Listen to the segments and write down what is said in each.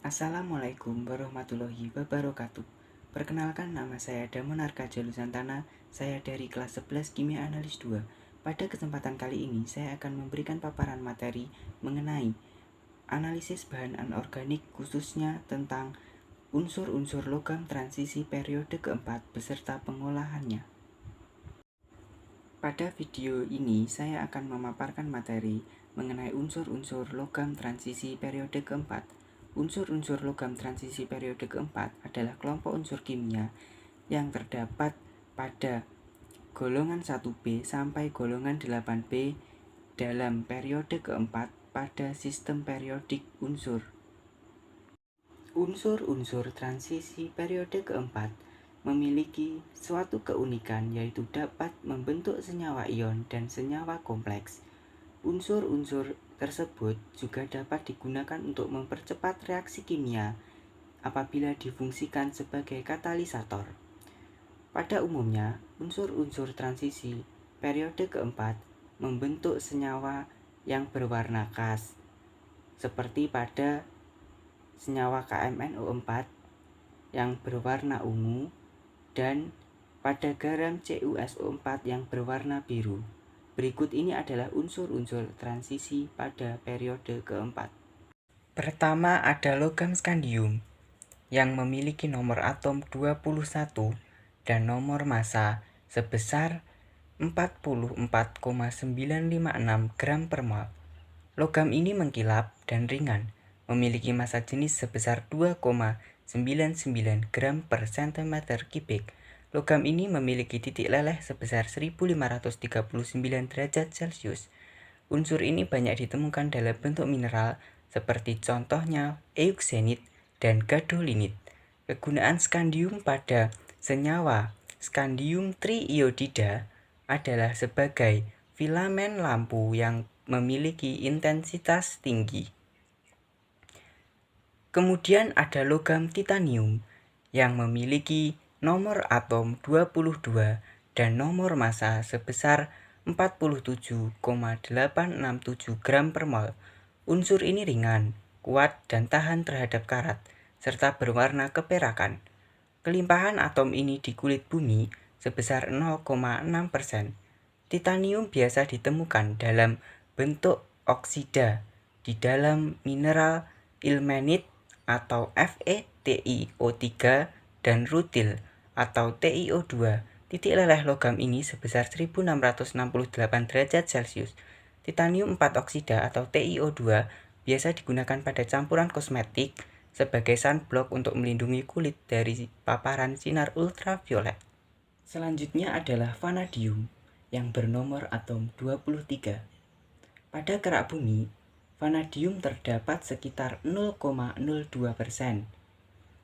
Assalamualaikum warahmatullahi wabarakatuh. Perkenalkan, nama saya Damon Arka Jalusantana. Saya dari kelas 11 Kimia Analis 2. Pada kesempatan kali ini saya akan memberikan paparan materi mengenai analisis bahan anorganik, khususnya tentang unsur-unsur logam transisi periode keempat beserta pengolahannya. Pada video ini saya akan memaparkan materi mengenai unsur-unsur logam transisi periode keempat. Unsur-unsur logam transisi periode keempat adalah kelompok unsur kimia yang terdapat pada golongan 1B sampai golongan 8B dalam periode keempat pada sistem periodik unsur. Unsur-unsur transisi periode keempat memiliki suatu keunikan, yaitu dapat membentuk senyawa ion dan senyawa kompleks. Unsur-unsur tersebut juga dapat digunakan untuk mempercepat reaksi kimia apabila difungsikan sebagai katalisator. Pada umumnya, unsur-unsur transisi periode keempat membentuk senyawa yang berwarna khas, seperti pada senyawa KMNO4 yang berwarna ungu dan pada garam CuSO4 yang berwarna biru. Berikut ini adalah unsur-unsur transisi pada periode keempat. Pertama ada logam skandium yang memiliki nomor atom 21 dan nomor massa sebesar 44,956 gram per mol. Logam ini mengkilap dan ringan, memiliki massa jenis sebesar 2,99 gram per cm kubik. Logam ini memiliki titik leleh sebesar 1539 derajat Celcius. Unsur ini banyak ditemukan dalam bentuk mineral seperti contohnya euxenit dan gadolinit. Kegunaan skandium pada senyawa skandium triiodida adalah sebagai filamen lampu yang memiliki intensitas tinggi. Kemudian ada logam titanium yang memiliki nomor atom 22 dan nomor massa sebesar 47,867 gram per mol. Unsur ini ringan, kuat, dan tahan terhadap karat, serta berwarna keperakan. Kelimpahan atom ini di kulit bumi sebesar 0,6%. Titanium biasa ditemukan dalam bentuk oksida di dalam mineral ilmenit atau FeTiO3 dan rutil atau TiO2. Titik leleh logam ini sebesar 1668 derajat Celcius. Titanium 4 oksida atau TiO2 biasa digunakan pada campuran kosmetik sebagai sunblock untuk melindungi kulit dari paparan sinar ultraviolet. Selanjutnya adalah vanadium yang bernomor atom 23. Pada kerak bumi, vanadium terdapat sekitar 0,02%.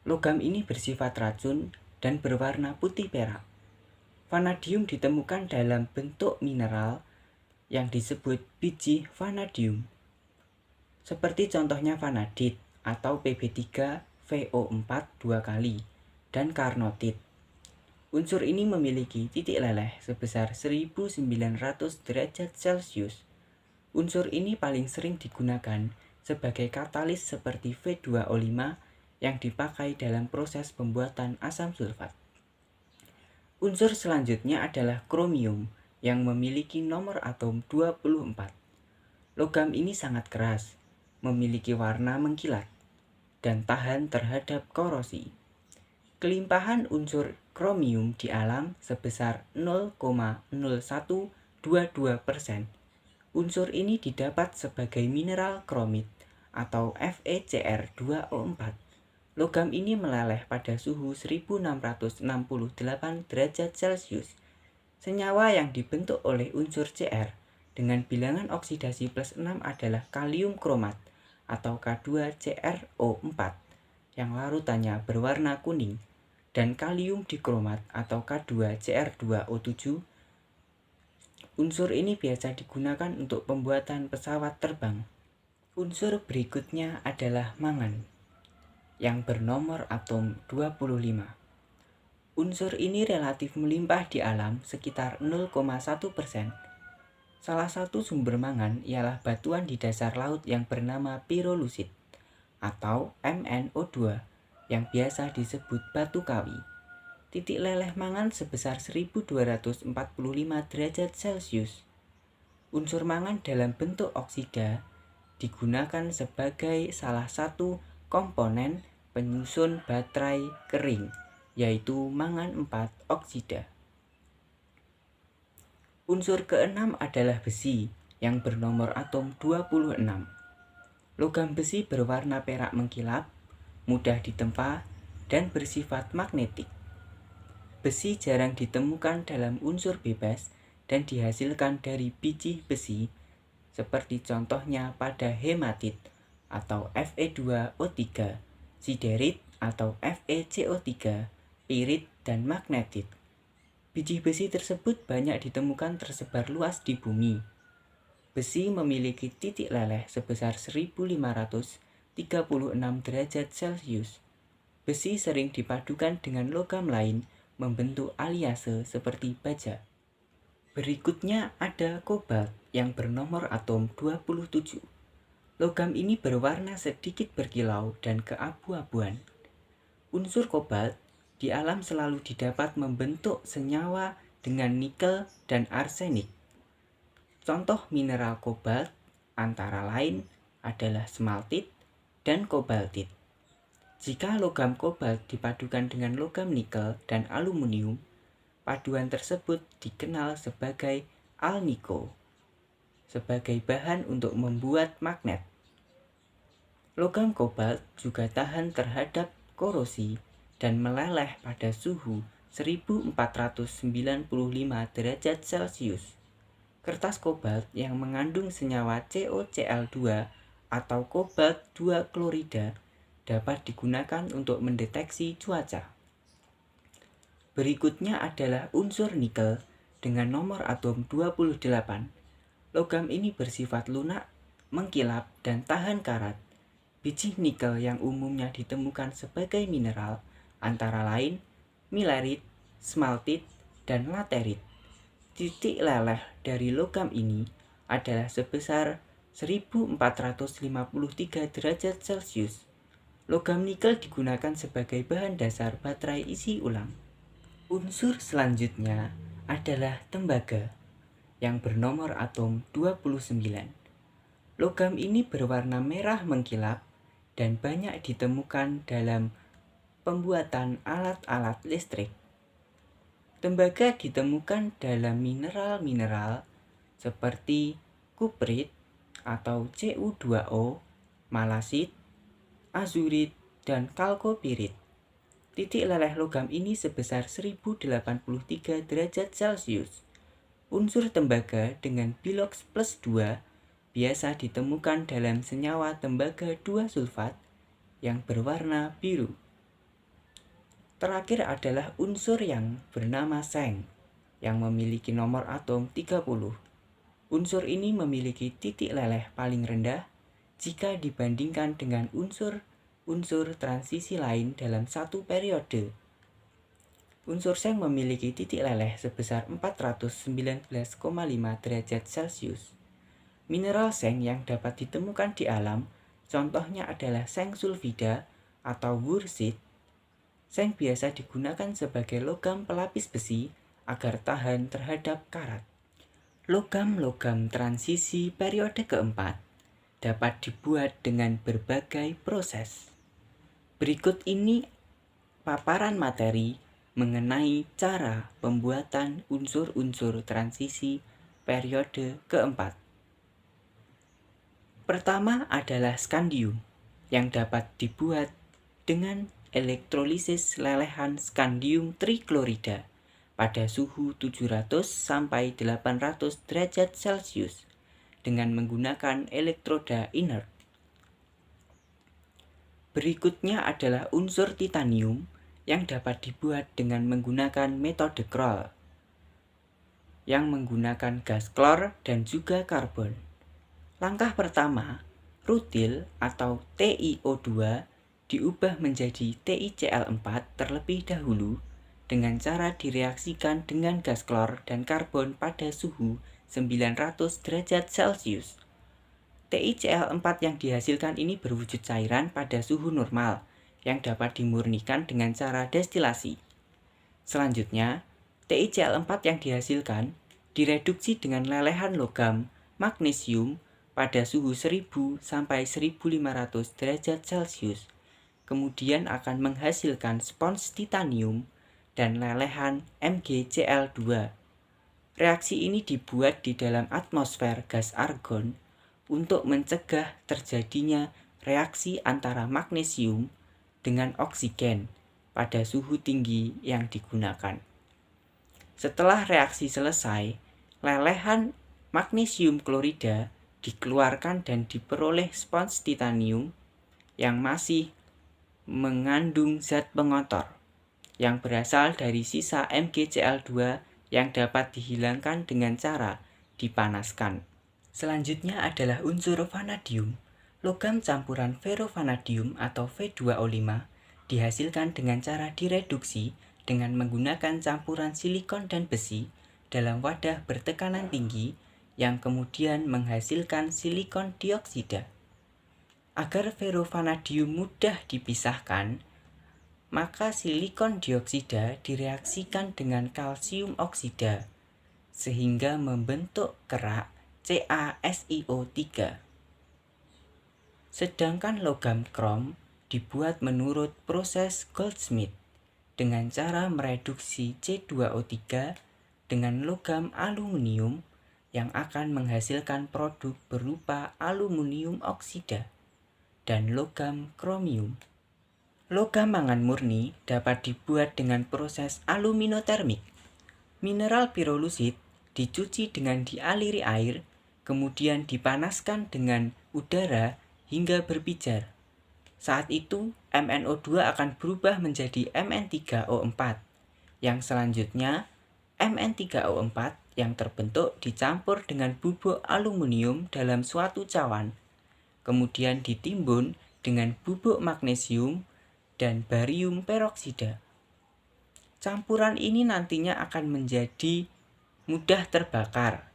Logam ini bersifat racun dan berwarna putih perak. Vanadium ditemukan dalam bentuk mineral yang disebut biji vanadium, seperti contohnya vanadit atau Pb3VO4 2 kali dan karnotit. Unsur ini memiliki titik leleh sebesar 1900 derajat Celcius. Unsur ini paling sering digunakan sebagai katalis seperti V2O5 yang dipakai dalam proses pembuatan asam sulfat. Unsur selanjutnya adalah kromium yang memiliki nomor atom 24. Logam ini sangat keras, memiliki warna mengkilat, dan tahan terhadap korosi. Kelimpahan unsur kromium di alam sebesar 0,0122%. Unsur ini didapat sebagai mineral kromit atau FeCr2O4. Logam ini meleleh pada suhu 1668 derajat Celcius. Senyawa yang dibentuk oleh unsur Cr dengan bilangan oksidasi +6 adalah kalium kromat atau K2CrO4 yang larutannya berwarna kuning, dan kalium dikromat atau K2Cr2O7. Unsur ini biasa digunakan untuk pembuatan pesawat terbang. Unsur berikutnya adalah mangan yang bernomor atom 25. Unsur ini relatif melimpah di alam sekitar 0,1%. Salah satu sumber mangan ialah batuan di dasar laut yang bernama pirolusit atau MnO2 yang biasa disebut batu kawi. Titik leleh mangan sebesar 1245 derajat Celcius. Unsur mangan dalam bentuk oksida digunakan sebagai salah satu komponen penyusun baterai kering, yaitu mangan 4 oksida. Unsur keenam adalah besi yang bernomor atom 26. Logam besi berwarna perak mengkilap, mudah ditempa, dan bersifat magnetik. Besi jarang ditemukan dalam unsur bebas dan dihasilkan dari biji besi, seperti contohnya pada hematit atau Fe2O3, siderit atau FeCO3, pirit, dan magnetit. Biji besi tersebut banyak ditemukan tersebar luas di bumi. Besi memiliki titik leleh sebesar 1536 derajat Celcius. Besi sering dipadukan dengan logam lain membentuk aliase seperti baja. Berikutnya ada kobalt yang bernomor atom 27. Logam ini berwarna sedikit berkilau dan keabu-abuan. Unsur kobalt di alam selalu didapat membentuk senyawa dengan nikel dan arsenik. Contoh mineral kobalt antara lain adalah smaltit dan kobaltit. Jika logam kobalt dipadukan dengan logam nikel dan aluminium, paduan tersebut dikenal sebagai alnico, sebagai bahan untuk membuat magnet. Logam kobalt juga tahan terhadap korosi dan meleleh pada suhu 1495 derajat Celcius. Kertas kobalt yang mengandung senyawa CoCl2 atau kobalt 2 klorida dapat digunakan untuk mendeteksi cuaca. Berikutnya adalah unsur nikel dengan nomor atom 28. Logam ini bersifat lunak, mengkilap, dan tahan karat. Biji nikel yang umumnya ditemukan sebagai mineral antara lain milerit, smaltit, dan laterit. Titik leleh dari logam ini adalah sebesar 1453 derajat Celcius. Logam nikel digunakan sebagai bahan dasar baterai isi ulang. Unsur selanjutnya adalah tembaga yang bernomor atom 29. Logam ini berwarna merah mengkilap dan banyak ditemukan dalam pembuatan alat-alat listrik. Tembaga ditemukan dalam mineral-mineral seperti kuprit atau Cu2O, malasit, azurit, dan kalkopirit. Titik leleh logam ini sebesar 1083 derajat Celcius. Unsur tembaga dengan bilox plus 2 biasa ditemukan dalam senyawa tembaga 2 sulfat yang berwarna biru. Terakhir adalah unsur yang bernama seng yang memiliki nomor atom 30. Unsur ini memiliki titik leleh paling rendah jika dibandingkan dengan unsur transisi lain dalam satu periode. Unsur seng memiliki titik leleh sebesar 419,5 derajat Celcius. Mineral seng yang dapat ditemukan di alam, contohnya adalah seng sulfida atau wurtsit. Seng biasa digunakan sebagai logam pelapis besi agar tahan terhadap karat. Logam-logam transisi periode keempat dapat dibuat dengan berbagai proses. Berikut ini paparan materi mengenai cara pembuatan unsur-unsur transisi periode keempat. Pertama adalah skandium yang dapat dibuat dengan elektrolisis lelehan skandium triklorida pada suhu 700 sampai 800 derajat Celcius dengan menggunakan elektroda inert. Berikutnya adalah unsur titanium yang dapat dibuat dengan menggunakan metode Kroll yang menggunakan gas klor dan juga karbon. Langkah pertama, rutil atau TiO2 diubah menjadi TiCl4 terlebih dahulu dengan cara direaksikan dengan gas klor dan karbon pada suhu 900 derajat Celcius. TiCl4 yang dihasilkan ini berwujud cairan pada suhu normal yang dapat dimurnikan dengan cara destilasi. Selanjutnya, TiCl4 yang dihasilkan direduksi dengan lelehan logam magnesium pada suhu 1000 sampai 1500 derajat Celcius. Kemudian akan menghasilkan spons titanium dan lelehan MgCl2. Reaksi ini dibuat di dalam atmosfer gas argon untuk mencegah terjadinya reaksi antara magnesium dengan oksigen pada suhu tinggi yang digunakan. Setelah reaksi selesai, lelehan magnesium klorida dikeluarkan dan diperoleh spons titanium yang masih mengandung zat pengotor yang berasal dari sisa MgCl2 yang dapat dihilangkan dengan cara dipanaskan. Selanjutnya adalah unsur vanadium. Logam campuran ferrovanadium atau V2O5 dihasilkan dengan cara direduksi dengan menggunakan campuran silikon dan besi dalam wadah bertekanan tinggi yang kemudian menghasilkan silikon dioksida. Agar ferrovanadium mudah dipisahkan, maka silikon dioksida direaksikan dengan kalsium oksida sehingga membentuk kerak CaSiO3. Sedangkan logam krom dibuat menurut proses Goldschmidt dengan cara mereduksi C2O3 dengan logam aluminium yang akan menghasilkan produk berupa aluminium oksida dan logam kromium. Logam mangan murni dapat dibuat dengan proses aluminotermik. Mineral pirolusit dicuci dengan dialiri air, kemudian dipanaskan dengan udara hingga berpijar. Saat itu, MnO2 akan berubah menjadi Mn3O4, yang selanjutnya Mn3O4 yang terbentuk dicampur dengan bubuk aluminium dalam suatu cawan, kemudian ditimbun dengan bubuk magnesium dan barium peroksida. Campuran ini nantinya akan menjadi mudah terbakar.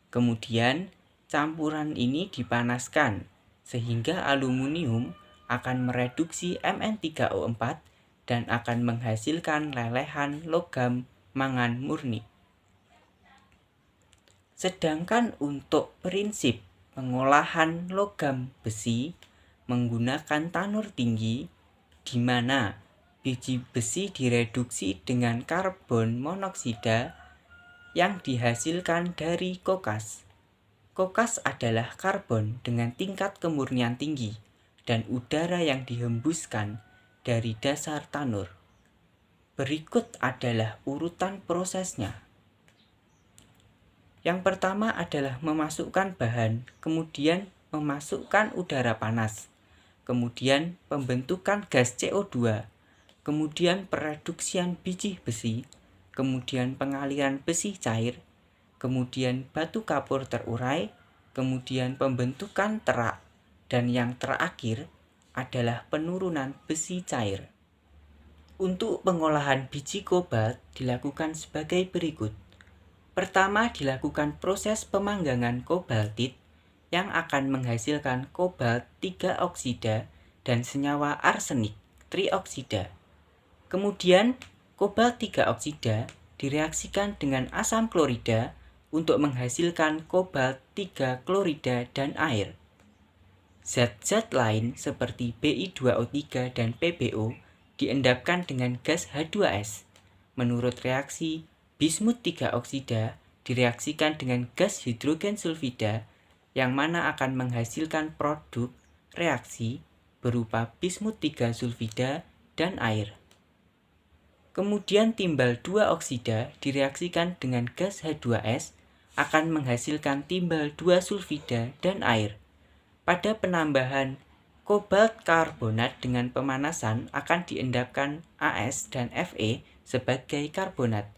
Kemudian campuran ini dipanaskan sehingga aluminium akan mereduksi Mn3O4 dan akan menghasilkan lelehan logam mangan murni. Sedangkan untuk prinsip pengolahan logam besi menggunakan tanur tinggi, di mana biji besi direduksi dengan karbon monoksida yang dihasilkan dari kokas. Kokas adalah karbon dengan tingkat kemurnian tinggi dan udara yang dihembuskan dari dasar tanur. Berikut adalah urutan prosesnya. Yang pertama adalah memasukkan bahan, kemudian memasukkan udara panas, kemudian pembentukan gas CO2, kemudian pereduksian biji besi, kemudian pengaliran besi cair, kemudian batu kapur terurai, kemudian pembentukan terak, dan yang terakhir adalah penurunan besi cair. Untuk pengolahan biji kobalt dilakukan sebagai berikut. Pertama, dilakukan proses pemanggangan kobaltit yang akan menghasilkan kobalt 3 oksida dan senyawa arsenik trioksida. Kemudian, kobalt 3 oksida direaksikan dengan asam klorida untuk menghasilkan kobalt 3 klorida dan air. Zat-zat lain seperti Bi2O3 dan PbO diendapkan dengan gas H2S. Menurut reaksi, bismut 3 oksida direaksikan dengan gas hidrogen sulfida yang mana akan menghasilkan produk reaksi berupa bismut 3 sulfida dan air. Kemudian timbal 2 oksida direaksikan dengan gas H2S akan menghasilkan timbal 2 sulfida dan air. Pada penambahan kobalt karbonat dengan pemanasan akan diendapkan As dan Fe sebagai karbonat.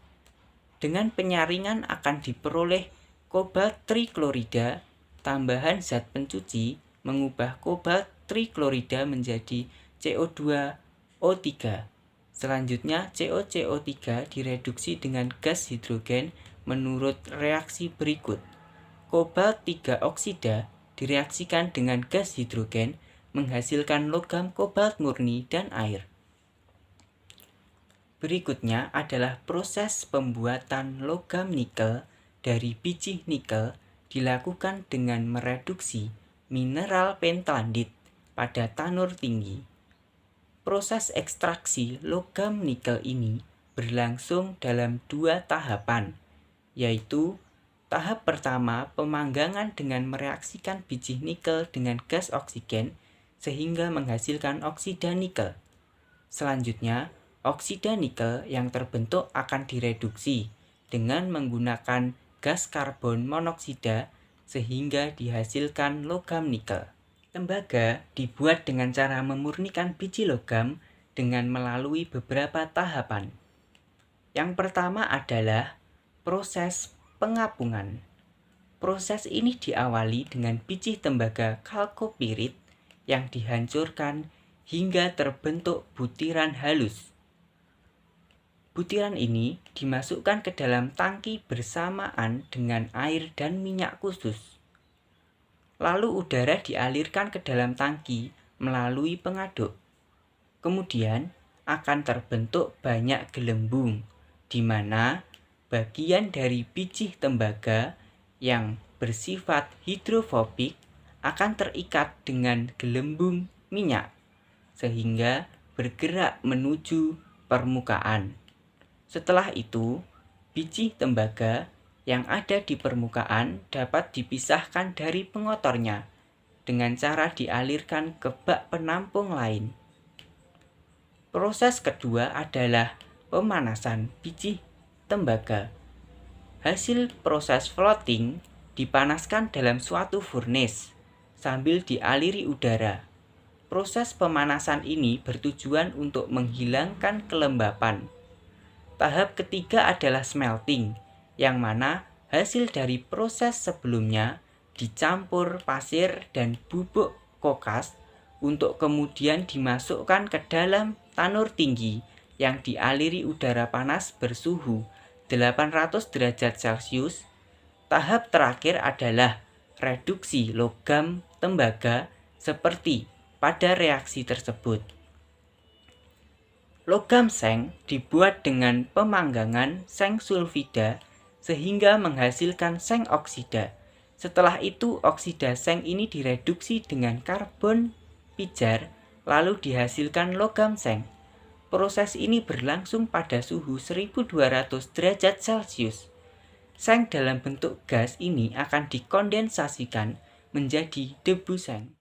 Dengan penyaringan akan diperoleh kobalt triklorida. Tambahan zat pencuci mengubah kobalt triklorida menjadi CO2O3. Selanjutnya CoCO3 direduksi dengan gas hidrogen menurut reaksi berikut. Kobalt 3 oksida direaksikan dengan gas hidrogen menghasilkan logam kobalt murni dan air. Berikutnya adalah proses pembuatan logam nikel dari biji nikel dilakukan dengan mereduksi mineral pentlandit pada tanur tinggi. Proses ekstraksi logam nikel ini berlangsung dalam 2 tahapan, yaitu tahap pertama pemanggangan dengan mereaksikan biji nikel dengan gas oksigen sehingga menghasilkan oksida nikel. Selanjutnya, oksida nikel yang terbentuk akan direduksi dengan menggunakan gas karbon monoksida sehingga dihasilkan logam nikel. Tembaga dibuat dengan cara memurnikan biji logam dengan melalui beberapa tahapan. Yang pertama adalah proses pengapungan. Proses ini diawali dengan biji tembaga kalkopirit yang dihancurkan hingga terbentuk butiran halus. Butiran ini dimasukkan ke dalam tangki bersamaan dengan air dan minyak khusus. Lalu udara dialirkan ke dalam tangki melalui pengaduk. Kemudian akan terbentuk banyak gelembung, di mana bagian dari biji tembaga yang bersifat hidrofobik akan terikat dengan gelembung minyak, sehingga bergerak menuju permukaan. Setelah itu, biji tembaga yang ada di permukaan dapat dipisahkan dari pengotornya dengan cara dialirkan ke bak penampung lain. Proses kedua adalah pemanasan biji tembaga. Hasil proses floating dipanaskan dalam suatu furnace sambil dialiri udara. Proses pemanasan ini bertujuan untuk menghilangkan kelembapan. Tahap ketiga adalah smelting, yang mana hasil dari proses sebelumnya dicampur pasir dan bubuk kokas untuk kemudian dimasukkan ke dalam tanur tinggi yang dialiri udara panas bersuhu 800 derajat Celcius. Tahap terakhir adalah reduksi logam tembaga seperti pada reaksi tersebut. Logam seng dibuat dengan pemanggangan seng sulfida sehingga menghasilkan seng oksida. Setelah itu oksida seng ini direduksi dengan karbon pijar lalu dihasilkan logam seng. Proses ini berlangsung pada suhu 1200 derajat Celcius. Seng dalam bentuk gas ini akan dikondensasikan menjadi debu seng.